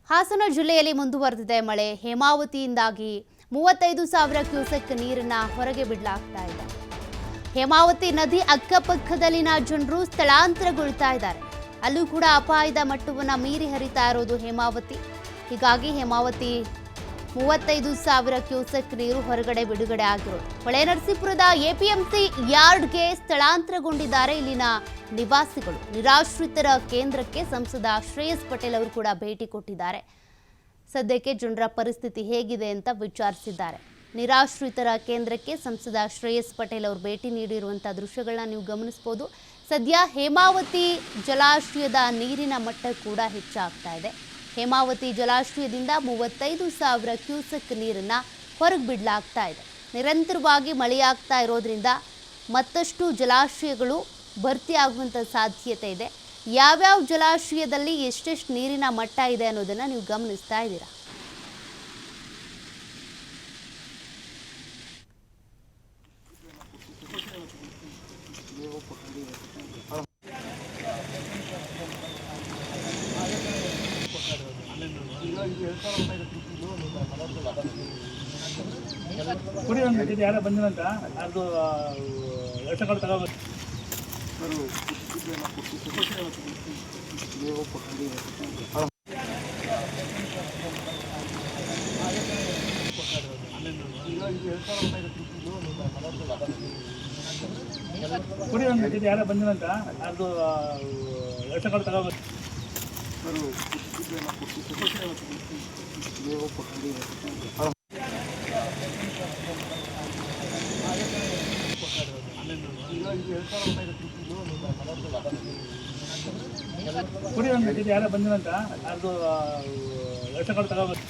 ಹಾಸನ ಜಿಲ್ಲೆಯಲ್ಲಿ ಮುಂದುವರೆದಿದೆ ಮಳೆ. ಹೇಮಾವತಿಯಿಂದಾಗಿ 35,000 ಕ್ಯೂಸೆಕ್ ನೀರನ್ನ ಹೊರಗೆ ಬಿಡಲಾಗ್ತಾ ಇದೆ. ಹೇಮಾವತಿ ನದಿ ಅಕ್ಕಪಕ್ಕದಲ್ಲಿನ ಜನರು ಸ್ಥಳಾಂತರಗೊಳ್ತಾ ಇದ್ದಾರೆ. ಅಲ್ಲೂ ಕೂಡ ಅಪಾಯದ ಮಟ್ಟವನ್ನು ಮೀರಿ ಹರಿತಾ ಇರೋದು ಹೇಮಾವತಿ. ಹೀಗಾಗಿ ಹೇಮಾವತಿ 35,000 ಕ್ಯೂಸೆಕ್ ನೀರು ಹೊರಗಡೆ ಬಿಡುಗಡೆ ಆಗಿರೋದು. ಹೊಳೆನರಸೀಪುರದ ಎಪಿಎಂಸಿ ಯಾರ್ಡ್ಗೆ ಸ್ಥಳಾಂತರಗೊಂಡಿದ್ದಾರೆ ಇಲ್ಲಿನ ನಿವಾಸಿಗಳು. ನಿರಾಶ್ರಿತರ ಕೇಂದ್ರಕ್ಕೆ ಸಂಸದ ಶ್ರೇಯಸ್ ಪಟೇಲ್ ಅವರು ಕೂಡ ಭೇಟಿ ಕೊಟ್ಟಿದ್ದಾರೆ. ಸದ್ಯಕ್ಕೆ ಜನರ ಪರಿಸ್ಥಿತಿ ಹೇಗಿದೆ ಅಂತ ವಿಚಾರಿಸಿದ್ದಾರೆ. ನಿರಾಶ್ರಿತರ ಕೇಂದ್ರಕ್ಕೆ ಸಂಸದ ಶ್ರೇಯಸ್ ಪಟೇಲ್ ಅವರು ಭೇಟಿ ನೀಡಿರುವಂಥ ದೃಶ್ಯಗಳನ್ನ ನೀವು ಗಮನಿಸಬಹುದು. ಸದ್ಯ ಹೇಮಾವತಿ ಜಲಾಶಯದ ನೀರಿನ ಮಟ್ಟ ಕೂಡ ಹೆಚ್ಚಾಗ್ತಾ ಇದೆ. ಹೇಮಾವತಿ ಜಲಾಶಯದಿಂದ 35,000 ಕ್ಯೂಸೆಕ್ ನೀರನ್ನು ಹೊರಗೆ ಬಿಡಲಾಗ್ತಾ ಇದೆ. ನಿರಂತರವಾಗಿ ಮಳೆಯಾಗ್ತಾ ಇರೋದ್ರಿಂದ ಮತ್ತಷ್ಟು ಜಲಾಶಯಗಳು ಭರ್ತಿಯಾಗುವಂಥ ಸಾಧ್ಯತೆ ಇದೆ. ಯಾವ್ಯಾವ ಜಲಾಶಯದಲ್ಲಿ ಎಷ್ಟೆಷ್ಟು ನೀರಿನ ಮಟ್ಟ ಇದೆ ಅನ್ನೋದನ್ನು ನೀವು ಗಮನಿಸ್ತಾ ಇದ್ದೀರಾ. ಯಾರ ಬಂದಿರಂತ ಅದು ಎಷ್ಟಗಳು ತಗೋಬೇಕು. ಕುಡಿ ಒಂದು ಯಾರ ಬಂದಿರಂತ ಅದು ಎಷ್ಟಗಳು ತಗೋಬೇಕು. ಕುಡಿ ಒಂದು ಯಾರ ಬಂದಿರಂತ ಅದು ಎಷ್ಟಗಳು ತಗೋಬೇಕು.